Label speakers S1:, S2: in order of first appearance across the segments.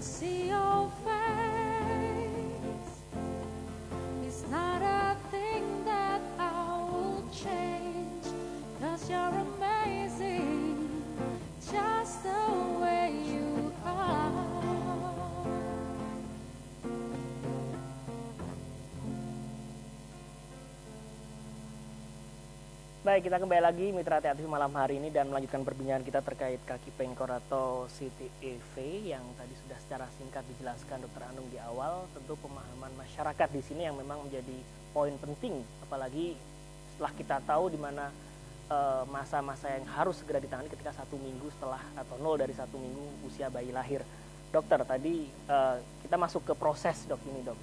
S1: see your face. It's not a thing that I will change, 'cause you're amazing just the way you are.
S2: Baik, kita kembali lagi Mitra Hati-Hati malam hari ini dan melanjutkan perbincangan kita terkait kaki pengkor atau CTEV yang tadi sudah secara singkat dijelaskan Dr. Anung di awal. Tentu pemahaman masyarakat di sini yang memang menjadi poin penting, apalagi setelah kita tahu di mana masa-masa yang harus segera ditangani ketika 1 minggu setelah atau 0 dari 1 minggu usia bayi lahir. Dokter, tadi kita masuk ke proses dok ini dok.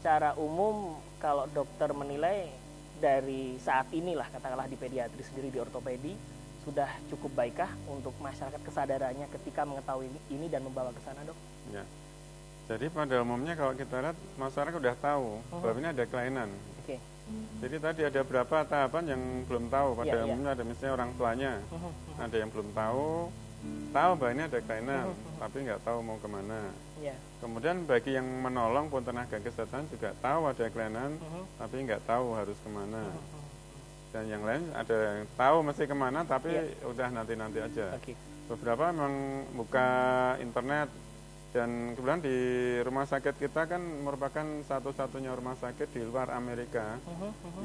S2: Secara umum kalau dokter menilai dari saat inilah katakanlah di pediatri sendiri, di ortopedi sudah cukup baikkah untuk masyarakat kesadarannya ketika mengetahui ini dan membawa ke sana dok?
S3: Ya. Jadi pada umumnya kalau kita lihat masyarakat sudah tahu bahwa ini ada kelainan.
S2: Oke.
S3: Jadi tadi ada beberapa tahapan yang belum tahu. Pada umumnya ada misalnya orang tuanya, ada yang belum tahu bahwa ini ada kelainan, tapi nggak tahu mau kemana. Kemudian bagi yang menolong pun tenaga kesehatan juga tahu ada kelainan, tapi nggak tahu harus kemana. Dan yang lain ada yang tahu mesti kemana, tapi udah nanti-nanti aja. Beberapa memang buka internet, dan kebetulan di rumah sakit kita kan merupakan satu-satunya rumah sakit di luar Amerika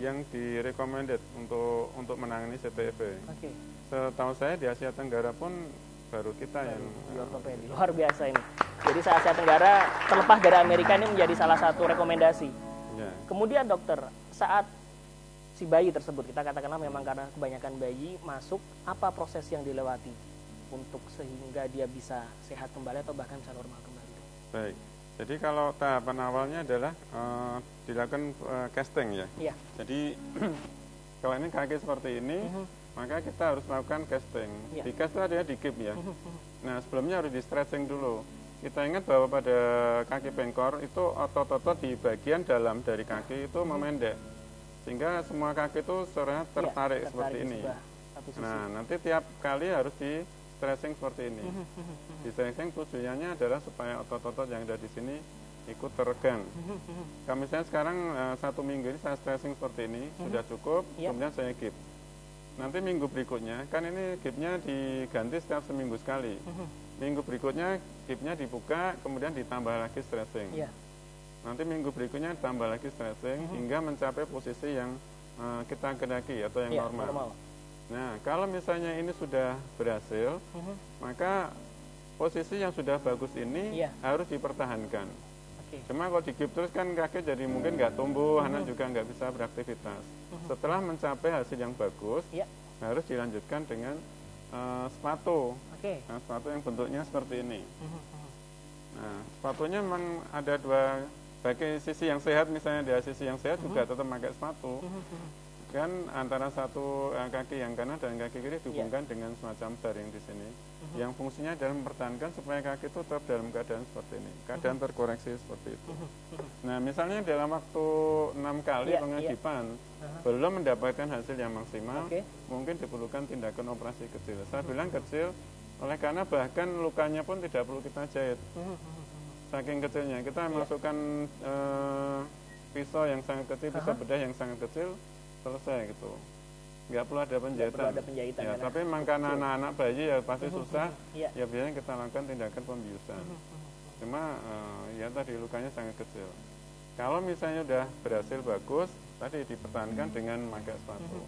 S3: yang direkomended untuk menangani CTEV. Setahu saya di Asia Tenggara pun baru kita yang
S2: ortopedi. Luar biasa ini. Jadi Asia Tenggara terlepas dari Amerika ini menjadi salah satu rekomendasi. Kemudian dokter, saat si bayi tersebut, kita katakanlah memang karena kebanyakan bayi masuk, apa proses yang dilewati untuk sehingga dia bisa sehat kembali atau bahkan bisa normal kembali?
S3: Baik. Jadi kalau tahapan awalnya adalah dilakukan casting ya. Jadi kalau ini kaki seperti ini, maka kita harus melakukan casting. Di cast itu ada di kip ya. Nah sebelumnya harus di stretching dulu. Kita ingat bahwa pada kaki pengkor itu otot-otot di bagian dalam dari kaki itu memendek, sehingga semua kaki itu sebenarnya tertarik seperti ini. Nah nanti tiap kali harus di stretching seperti ini. Di stretching tujuannya adalah supaya otot-otot yang ada di sini ikut teregang. Kalau misalnya sekarang 1 minggu ini saya stretching seperti ini sudah cukup, kemudian saya kip. Nanti minggu berikutnya, kan ini kipnya diganti setiap seminggu sekali. Minggu berikutnya kipnya dibuka, kemudian ditambah lagi stretching. Nanti minggu berikutnya ditambah lagi stretching hingga mencapai posisi yang kita kendaki atau yang normal. Nah, kalau misalnya ini sudah berhasil, maka posisi yang sudah bagus ini harus dipertahankan. Cuma kalau dikip terus kan kaki jadi mungkin nggak tumbuh, anak juga nggak bisa beraktivitas. Setelah mencapai hasil yang bagus, harus dilanjutkan dengan sepatu. Nah, sepatu yang bentuknya seperti ini. Nah, sepatunya memang ada dua, bagi sisi yang sehat misalnya, di sisi yang sehat juga tetap pakai sepatu. Kan antara satu kaki yang kanan dan kaki kiri dihubungkan dengan semacam jaring di sini, yang fungsinya adalah mempertahankan supaya kaki itu tetap dalam keadaan seperti ini, keadaan terkoreksi seperti itu. Nah, misalnya dalam waktu 6 kali pengajipan belum mendapatkan hasil yang maksimal, mungkin diperlukan tindakan operasi kecil. Saya bilang kecil, oleh karena bahkan lukanya pun tidak perlu kita jahit. Saking kecilnya, kita masukkan pisau yang sangat kecil, pisau bedah yang sangat kecil, selesai gitu, nggak perlu ada penjahitan. Ya, tapi memang karena anak-anak bayi ya pasti susah, ya biasanya kita lakukan tindakan pembiusan. Cuma ya tadi lukanya sangat kecil. Kalau misalnya udah berhasil bagus, tadi dipertahankan dengan memakai sepatu.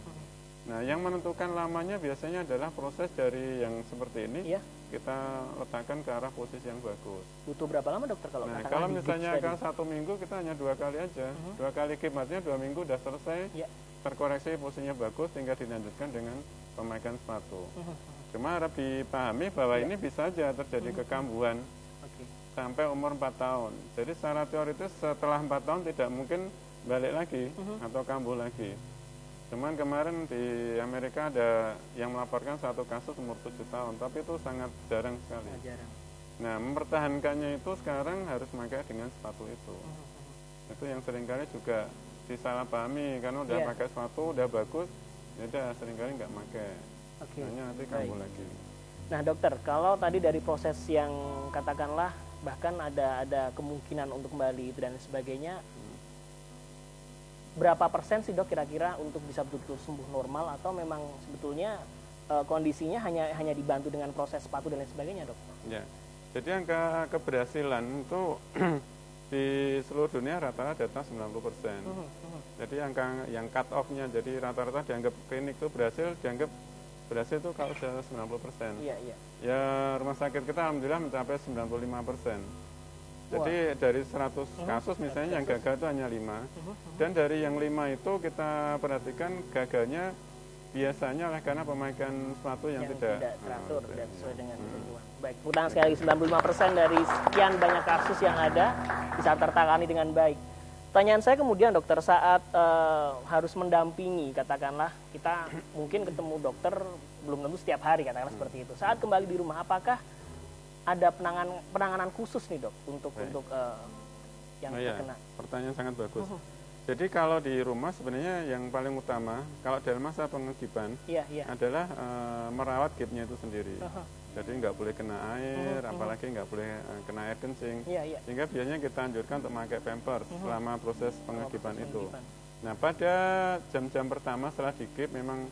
S3: Nah, yang menentukan lamanya biasanya adalah proses dari yang seperti ini, kita letakkan ke arah posisi yang bagus.
S2: Butuh berapa lama dokter kalau?
S3: Nah, kalau misalnya kan 1 minggu kita hanya 2 kali aja, 2 kali kip, artinya 2 minggu udah selesai, terkoreksi posisinya bagus, tinggal dilanjutkan dengan pemakaian sepatu. Cuma harap dipahami bahwa ini bisa saja terjadi kekambuhan sampai umur 4 tahun. Jadi secara teoritis setelah 4 tahun tidak mungkin balik lagi atau kambuh lagi. Cuman kemarin di Amerika ada yang melaporkan satu kasus umur 7 tahun, tapi itu sangat jarang sekali. Nah, mempertahankannya itu sekarang harus memakai dengan sepatu itu. Itu yang seringkali juga disalahpahami, karena udah pakai sepatu udah bagus, ya udah seringkali nggak pakai. Hanya nanti kambuh lagi.
S2: Nah dokter, kalau tadi dari proses yang katakanlah bahkan ada kemungkinan untuk kembali dan sebagainya. Berapa persen sih dok kira-kira untuk bisa betul-betul sembuh normal, atau memang sebetulnya kondisinya hanya dibantu dengan proses sepatu dan lain sebagainya dok?
S3: Ya, jadi angka keberhasilan itu di seluruh dunia rata-rata data 90%. Jadi angka yang cut off-nya, jadi rata-rata dianggap klinik itu dianggap berhasil itu kalau sudah 90%.
S2: Iya, iya.
S3: Ya rumah sakit kita alhamdulillah mencapai 95%. Jadi dari 100 kasus misalnya yang gagal itu hanya 5. Dan dari yang 5 itu kita perhatikan gagalnya biasanya oleh karena pemakaian sepatu yang tidak
S2: teratur dan sesuai dengan ketentuan. Baik, utang sekali lagi 95% dari sekian banyak kasus yang ada bisa tertangani dengan baik. Pertanyaan saya kemudian dokter, saat harus mendampingi, katakanlah kita mungkin ketemu dokter belum tentu setiap hari, katakanlah seperti itu. Saat kembali di rumah, apakah ada penanganan khusus nih dok untuk yang terkena?
S3: Pertanyaan sangat bagus. Jadi kalau di rumah sebenarnya yang paling utama kalau dalam masa pengegiban adalah merawat gipnya itu sendiri. Jadi nggak boleh kena air, apalagi nggak boleh kena air kencing. Sehingga biasanya kita anjurkan untuk memakai pampers selama proses pengegiban itu. Nah pada jam-jam pertama setelah digip memang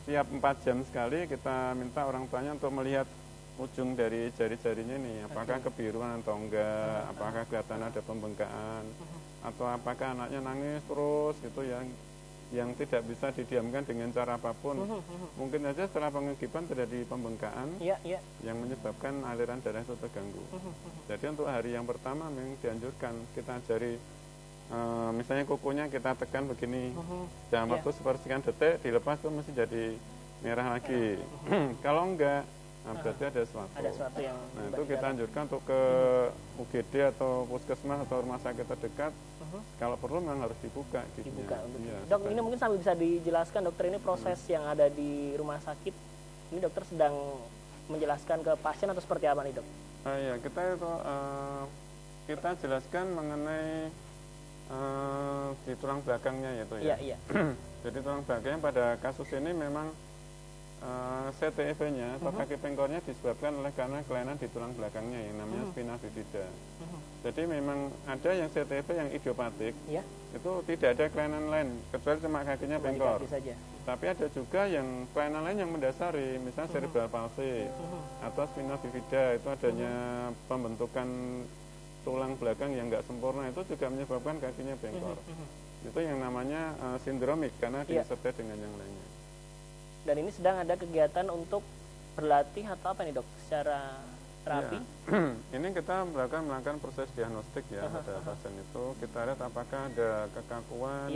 S3: tiap 4 jam sekali kita minta orang tuanya untuk melihat ujung dari jari-jarinya nih, apakah kebiruan atau enggak, apakah kelihatan ada pembengkakan, atau apakah anaknya nangis terus gitu yang tidak bisa didiamkan dengan cara apapun. Mungkin saja setelah pengegiban terjadi pembengkakan yang menyebabkan aliran darah itu terganggu. Jadi untuk hari yang pertama memang dianjurkan kita ajari, misalnya kukunya kita tekan begini, dalam waktu sepersekian detik, dilepas itu mesti jadi merah lagi. Kalau enggak, berarti ada sesuatu yang itu kita anjurkan untuk ke UGD atau puskesmas atau rumah sakit terdekat. Kalau perlu memang harus dibuka
S2: dok, ini mungkin sambil bisa dijelaskan dokter, ini proses yang ada di rumah sakit ini dokter sedang menjelaskan ke pasien atau seperti apa nih dok?
S3: Kita jelaskan mengenai di tulang belakangnya yaitu Jadi tulang belakangnya pada kasus ini memang CTEV-nya atau kaki pengkornya disebabkan oleh karena kelainan di tulang belakangnya yang namanya spina bifida. Jadi memang ada yang CTEV yang idiopatik, itu tidak ada kelainan lain kecuali cuma kakinya bengkok. Tapi ada juga yang kelainan lain yang mendasari, misalnya cerebral palsy atau spina bifida, itu adanya pembentukan tulang belakang yang nggak sempurna, itu juga menyebabkan kakinya bengkok. Itu yang namanya sindromik karena disertai dengan yang lainnya.
S2: Dan ini sedang ada kegiatan untuk berlatih atau apa nih dok, secara terapi?
S3: Ini kita melakukan proses diagnostik pada pasien itu. Kita lihat apakah ada kekakuan,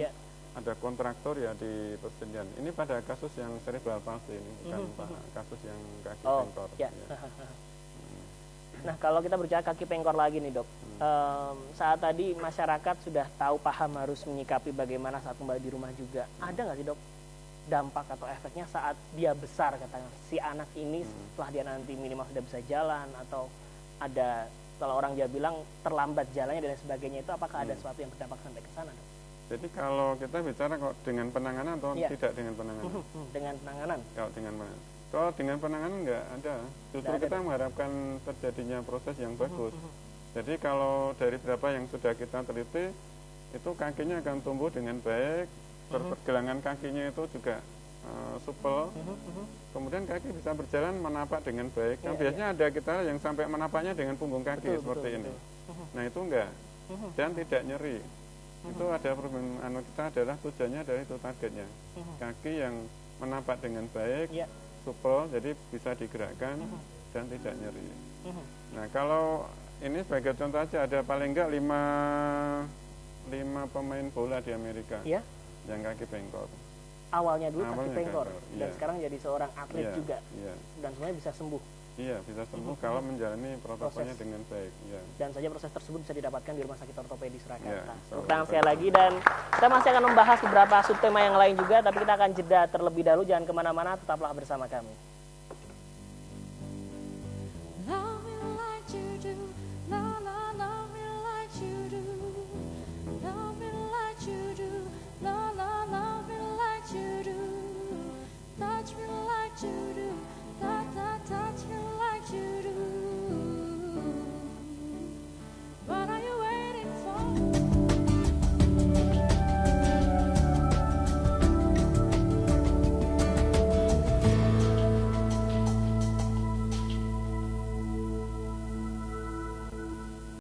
S3: ada kontraktor di persendian. Ini pada kasus yang cerebral palsy, ini bukan kasus yang kaki pengkor.
S2: Nah kalau kita berbicara kaki pengkor lagi nih dok, saat tadi masyarakat sudah tahu, paham harus menyikapi bagaimana saat kembali di rumah juga. Ada nggak sih dok dampak atau efeknya saat dia besar, katanya si anak ini setelah dia nanti minimal sudah bisa jalan, atau ada, kalau orang Jawa bilang terlambat jalannya dan sebagainya, itu apakah ada sesuatu yang berdampak sampai ke sana dok?
S3: Jadi kalau kita bicara kok dengan penanganan atau tidak dengan penanganan?
S2: Dengan penanganan.
S3: Kalau dengan penanganan nggak ada. Justru kita mengharapkan terjadinya proses yang bagus. Jadi kalau dari berapa yang sudah kita teliti, itu kakinya akan tumbuh dengan baik, pergelangan kakinya itu juga supel, kemudian kaki bisa berjalan menapak dengan baik. Nah, biasanya ada kita yang sampai menapaknya dengan punggung kaki seperti ini. Nah itu enggak, dan tidak nyeri. Itu ada problem kita adalah tujuannya dari itu targetnya, kaki yang menapak dengan baik, supel, jadi bisa digerakkan dan tidak nyeri. Nah kalau ini sebagai contoh aja, ada paling enggak 5 pemain bola di Amerika yang kaki bengkok.
S2: Awalnya dulu kaki bengkok dan sekarang jadi seorang atlet juga, dan semuanya bisa sembuh.
S3: Iya, bisa sembuh kalau menjalani protokolnya dengan baik.
S2: Dan saja proses tersebut bisa didapatkan di Rumah Sakit Ortopedi Surakarta. Tepuk tangan sekali lagi, dan kita masih akan membahas beberapa subtema yang lain juga, tapi kita akan jeda terlebih dahulu. Jangan kemana-mana, tetaplah bersama kami.